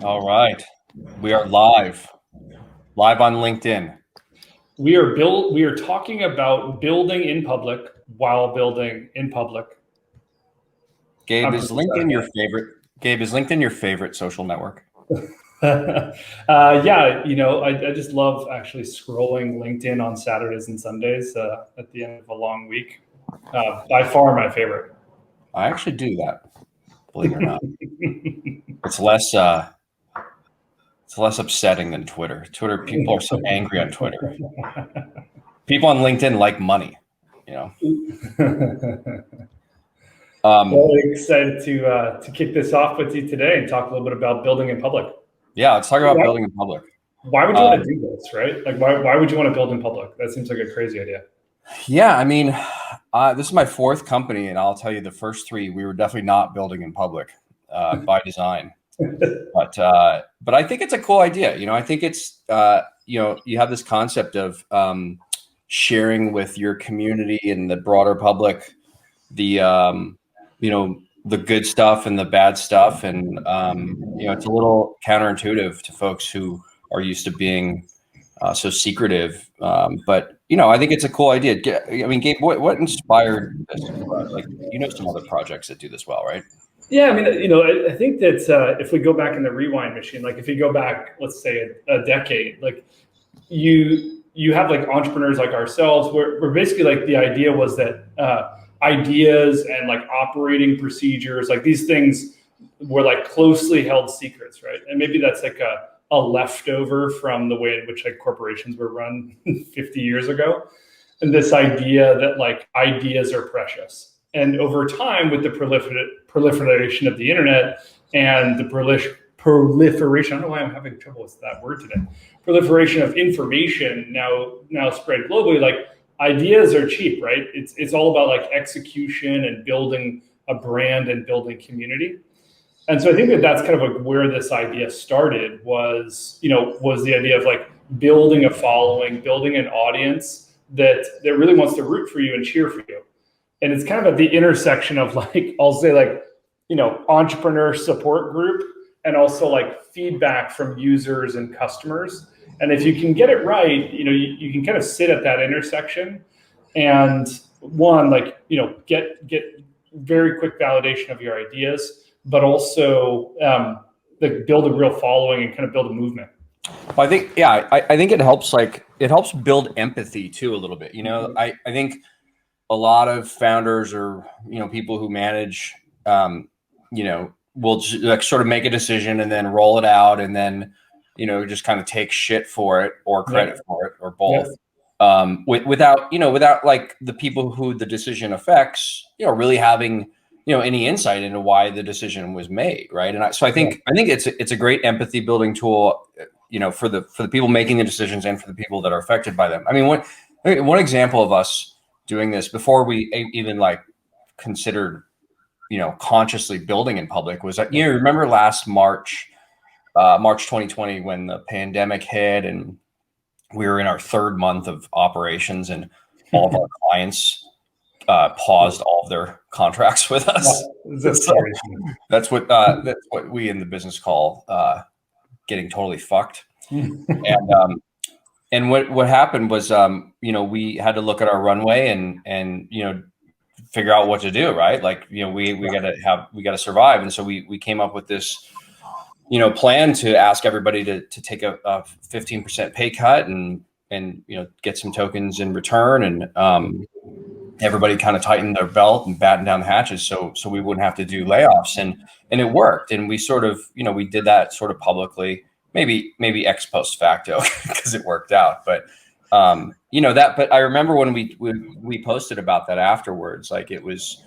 All right. We are live on LinkedIn. We are talking about building in public while building in public. Gabe, is LinkedIn your favorite? Gabe, is LinkedIn your favorite social network? Yeah, I just love actually scrolling LinkedIn on Saturdays and Sundays at the end of a long week. By far my favorite. I actually do that, believe it or not. It's less upsetting than Twitter. People are so angry on Twitter. People on LinkedIn like money, Well, excited to kick this off with you today and talk a little bit about building in public. Yeah, let's talk about building in public. Why would you want to do this, right? Like, why would you want to build in public? That seems like a crazy idea. Yeah, I mean, this is my fourth company, and I'll tell you, the first three we were definitely not building in public by design. But I think it's a cool idea. I think it's you have this concept of sharing with your community and the broader public the the good stuff and the bad stuff, and it's a little counterintuitive to folks who are used to being so secretive. But I think it's a cool idea. I mean, Gabe, what inspired this? Like, some other projects that do this well, right? Yeah, I mean, I think that if we go back in the rewind machine, like if you go back, let's say a decade, like you have like entrepreneurs like ourselves, where basically like the idea was that ideas and like operating procedures, like these things were like closely held secrets, right? And maybe that's like a leftover from the way in which like corporations were run 50 years ago. And this idea that like ideas are precious. And over time, with the proliferation of the internet and the proliferation, I don't know why I'm having trouble with that word today, proliferation of information now spread globally, like ideas are cheap, right? It's all about like execution and building a brand and building community. And so I think that that's kind of like where this idea started was the idea of like building a following, building an audience that really wants to root for you and cheer for you. And it's kind of at the intersection of like, I'll say like, entrepreneur support group and also like feedback from users and customers. And if you can get it right, you can kind of sit at that intersection and get very quick validation of your ideas, but also like build a real following and kind of build a movement. Well, I think, yeah, I think it helps build empathy too a little bit. I think a lot of founders or people who manage will like sort of make a decision and then roll it out and then just kind of take shit for it or credit for it or both. Without like the people who the decision affects really having any insight into why the decision was made, right? And so I think it's a great empathy building tool for the people making the decisions and for the people that are affected by them. I mean, one example of us doing this before we even like considered, consciously building in public was that, remember last March 2020 when the pandemic hit and we were in our third month of operations and all of our clients paused all of their contracts with us. That's what we in the business call getting totally fucked. And what happened was, we had to look at our runway and figure out what to do, right? Like, we got to survive. And so we came up with this, plan to ask everybody to take a 15% pay cut and get some tokens in return. And everybody kind of tightened their belt and battened down the hatches so we wouldn't have to do layoffs. And it worked. And we sort of, we did that sort of publicly. Maybe ex post facto because it worked out, but but I remember when we posted about that afterwards, like it was,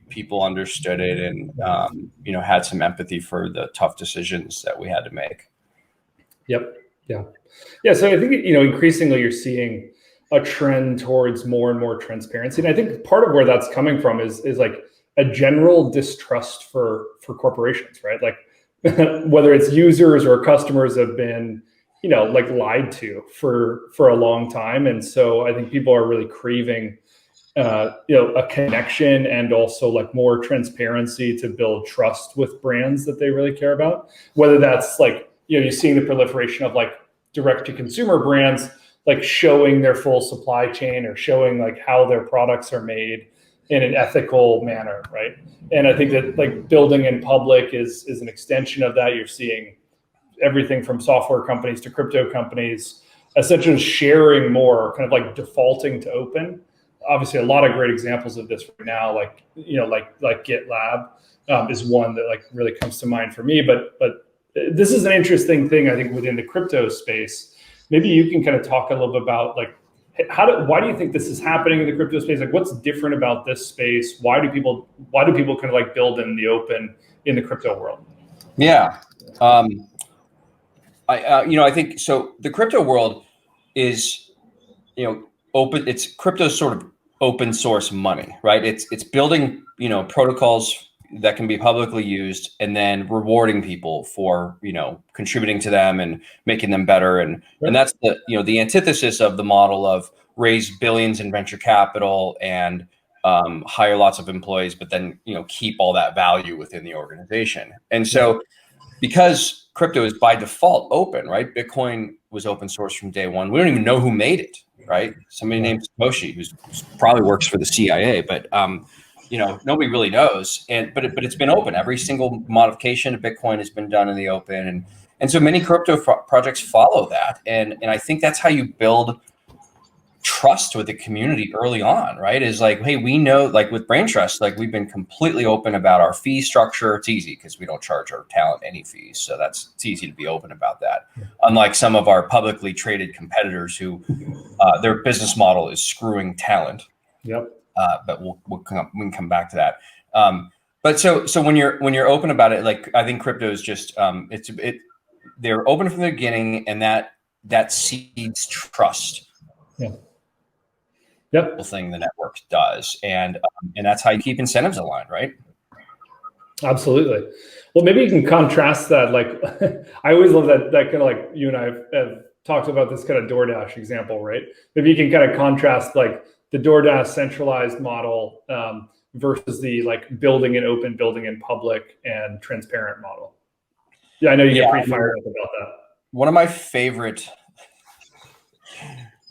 people understood it and had some empathy for the tough decisions that we had to make. Yep. Yeah. So I think increasingly you're seeing a trend towards more and more transparency, and I think part of where that's coming from is like a general distrust for corporations, right? Like whether it's users or customers have been, like lied to for a long time. And so I think people are really craving a connection and also like more transparency to build trust with brands that they really care about. Whether that's like, you're seeing the proliferation of like direct to consumer brands, like showing their full supply chain or showing like how their products are made in an ethical manner, right? And I think that like building in public is an extension of that. You're seeing everything from software companies to crypto companies essentially sharing more, kind of like defaulting to open. Obviously, a lot of great examples of this right now, like like GitLab is one that like really comes to mind for me. But this is an interesting thing, I think, within the crypto space. Maybe you can kind of talk a little bit about like why do you think this is happening in the crypto space? Like, what's different about this space? Why do people kind of like build in the open in the crypto world? Yeah. I think so. The crypto world is, open. It's crypto's sort of open source money, right? It's building, protocols that can be publicly used and then rewarding people for, contributing to them and making them better. And that's the antithesis of the model of raise billions in venture capital and hire lots of employees, but then, keep all that value within the organization. And so because crypto is by default open, right? Bitcoin was open source from day one. We don't even know who made it, right? Somebody named Satoshi, who probably works for the CIA, but nobody really knows. But it's been open. Every single modification of Bitcoin has been done in the open, and so many crypto projects follow that. And I think that's how you build trust with the community early on, right? Is like, hey, we know, like with Braintrust, like we've been completely open about our fee structure. It's easy because we don't charge our talent any fees. So it's easy to be open about that. Unlike some of our publicly traded competitors who their business model is screwing talent. Yep. But we can come back to that. But so when you're open about it, like I think crypto is just they're open from the beginning, and that seeds trust. Yeah. Yep. Thing the network does, and that's how you keep incentives aligned, right? Absolutely. Well, maybe you can contrast that. Like, I always love that kind of like you and I have talked about this kind of DoorDash example, right? Maybe you can kind of contrast like the DoorDash centralized model versus the like building in open, building in public, and transparent model. Yeah, I know you get pretty fired up about that. One of my favorite.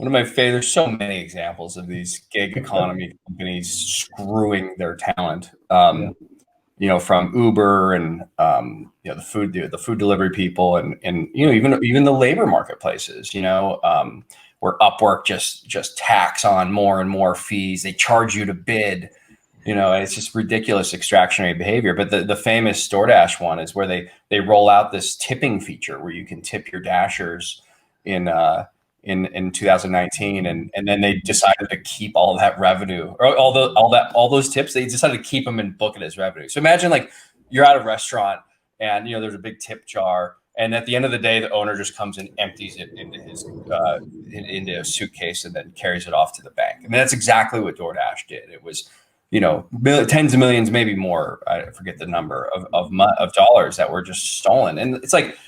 There's so many examples of these gig economy companies screwing their talent, from Uber and, the food delivery people and even the labor marketplaces, where Upwork just tacks on more and more fees. They charge you to bid, and it's just ridiculous extractionary behavior. But the famous DoorDash one is where they roll out this tipping feature where you can tip your Dashers in 2019, and then they decided to keep all that revenue or all those tips. They decided to keep them and book it as revenue. So imagine like you're at a restaurant and there's a big tip jar, and at the end of the day, the owner just comes and empties it into his into a suitcase and then carries it off to the bank. I mean, that's exactly what DoorDash did. It was tens of millions, maybe more. I forget the number of dollars that were just stolen. And it's like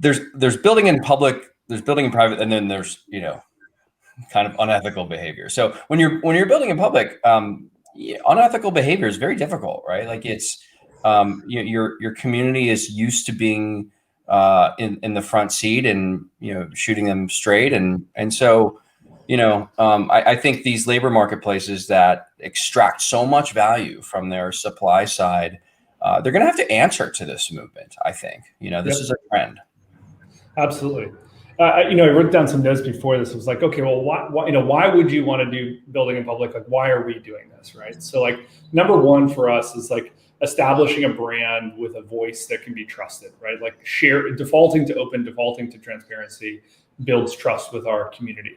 there's building in public. There's building in private, and then there's kind of unethical behavior. So when you're building in public, unethical behavior is very difficult, right? Like it's your community is used to being in the front seat and shooting them straight, and so I think these labor marketplaces that extract so much value from their supply side, they're going to have to answer to this movement. I think this is a trend. Absolutely. I wrote down some notes before this. It was like, okay, well, why would you want to do building in public? Like, why are we doing this, right? So, like, number one for us is like establishing a brand with a voice that can be trusted, right? Like, defaulting to open, defaulting to transparency builds trust with our community.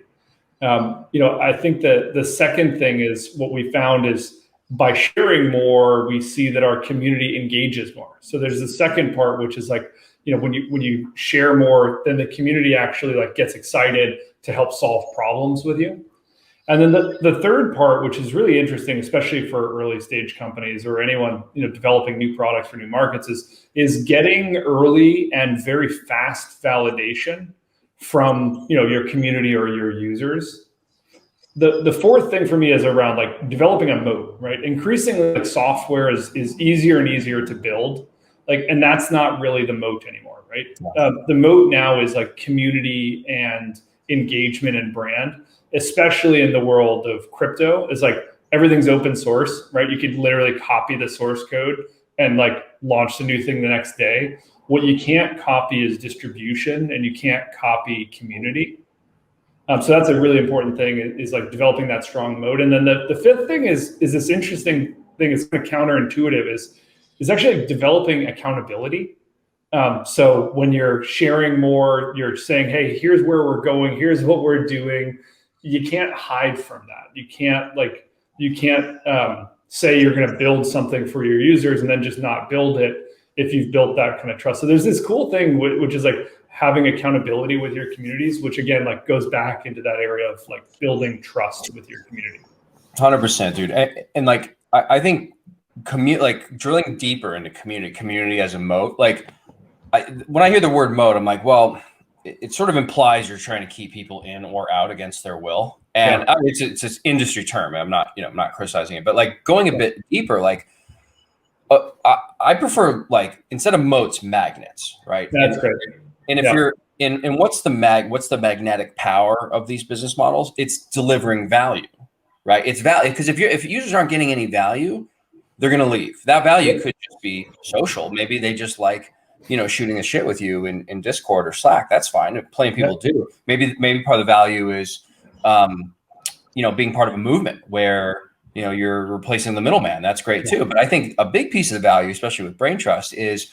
I think that the second thing is what we found is by sharing more, we see that our community engages more. So there's the second part, which is like, when you share more, then the community actually like gets excited to help solve problems with you. And then the third part, which is really interesting, especially for early stage companies or anyone developing new products for new markets, is getting early and very fast validation from your community or your users. The fourth thing for me is around like developing a moat, right? Increasingly, like software is easier and easier to build, like, and that's not really the moat anymore, right? The moat now is like community and engagement and brand, especially in the world of crypto. Is like everything's open source, right? You could literally copy the source code and like launch the new thing the next day. What you can't copy is distribution, and you can't copy community. So that's a really important thing, is like developing that strong mode. And then the fifth thing is this interesting thing. It's kind of counterintuitive. Is actually like developing accountability. So when you're sharing more, you're saying, "Hey, here's where we're going. Here's what we're doing." You can't hide from that. You can't say you're going to build something for your users and then just not build it if you've built that kind of trust. So there's this cool thing, which is like having accountability with your communities, which again, like goes back into that area of like building trust with your community. 100%, dude. And like, I think like drilling deeper into community as a moat, like when I hear the word moat, I'm like, well, it sort of implies you're trying to keep people in or out against their will. And it's an industry term. I'm not criticizing it, but like going a bit deeper, like I prefer, like, instead of moats, magnets, right? That's great. And if you're and what's the magnetic power of these business models? It's delivering value, right? It's value, because if users aren't getting any value, they're going to leave. That value could just be social. Maybe they just like, shooting the shit with you in Discord or Slack. That's fine. Plenty of people do. Maybe part of the value is, being part of a movement where, you're replacing the middleman. That's great too. But I think a big piece of the value, especially with Braintrust, is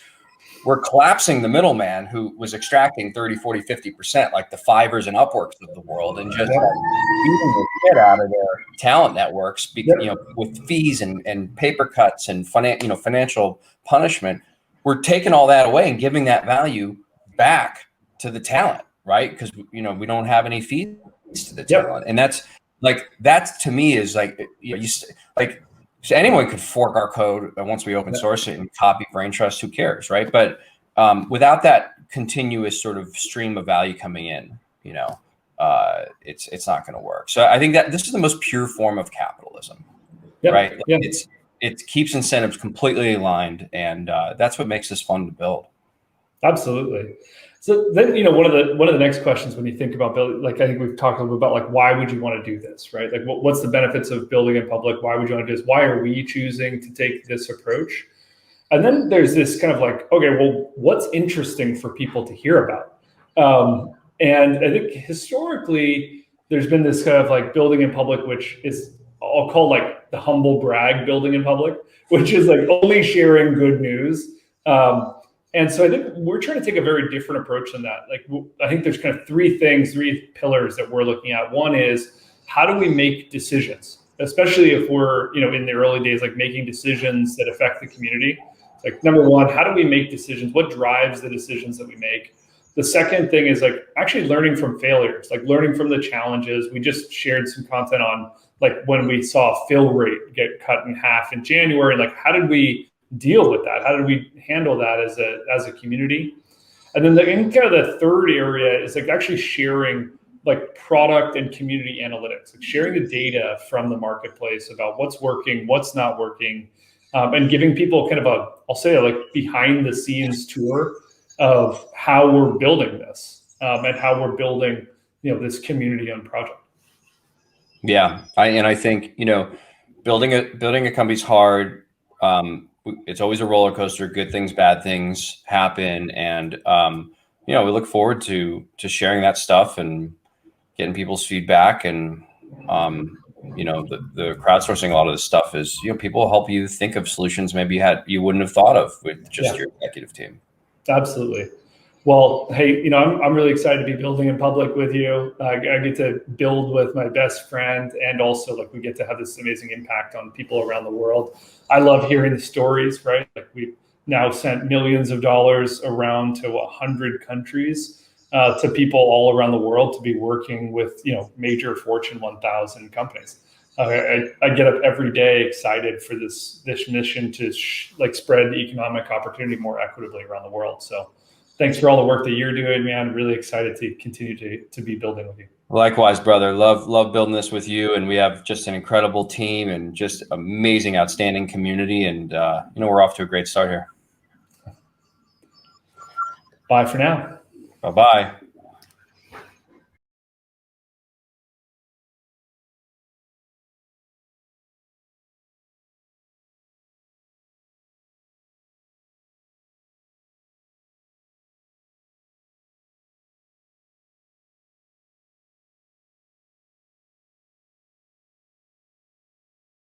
we're collapsing the middleman who was extracting 30, 40, 50%, like the Fivers and Upworks of the world, and just like beating the shit out of their talent networks, with fees and paper cuts and financial punishment. We're taking all that away and giving that value back to the talent, right? Because we don't have any fees to the talent, and that's to me is like, so anyone could fork our code once we open source it and copy Braintrust. Who cares, right? But without that continuous sort of stream of value coming in, it's not going to work. So I think that this is the most pure form of capitalism, right? It keeps incentives completely aligned, and that's what makes this fun to build. Absolutely. So then, one of the next questions when you think about building, like I think we've talked a little bit about, like, why would you want to do this, right? Like, what's the benefits of building in public? Why would you want to do this? Why are we choosing to take this approach? And then there's this kind of like, okay, well, what's interesting for people to hear about? And I think historically, there's been this kind of like building in public, which is, I'll call like the humble brag building in public, which is like only sharing good news. And so I think we're trying to take a very different approach than that. Like, I think there's kind of three pillars that we're looking at. One is, how do we make decisions, especially if we're, in the early days, like making decisions that affect the community. Like, number one, how do we make decisions? What drives the decisions that we make? The second thing is like actually learning from failures, like learning from the challenges. We just shared some content on like when we saw fill rate get cut in half in January, like how did we deal with that? How did we handle that as a community? And then the third area is like actually sharing like product and community analytics, like sharing the data from the marketplace about what's working, what's not working, and giving people kind of I'll say like behind the scenes tour of how we're building this, and how we're building, this community-owned project. Yeah, I think building a company's hard. It's always a roller coaster. Good things, bad things happen, and we look forward to sharing that stuff and getting people's feedback. And the crowdsourcing a lot of this stuff is people help you think of solutions maybe you wouldn't have thought of with just your executive team. Absolutely. Well, hey, I'm really excited to be building in public with you. I get to build with my best friend, and also like we get to have this amazing impact on people around the world. I love hearing the stories, right? Like we've now sent millions of dollars around to 100 countries, to people all around the world to be working with, major Fortune 1000 companies. I get up every day excited for this mission to spread the economic opportunity more equitably around the world. So thanks for all the work that you're doing, man. Really excited to continue to be building with you. Likewise, brother. Love building this with you, and we have just an incredible team and just amazing, outstanding community, and we're off to a great start here. Bye for now. Bye bye.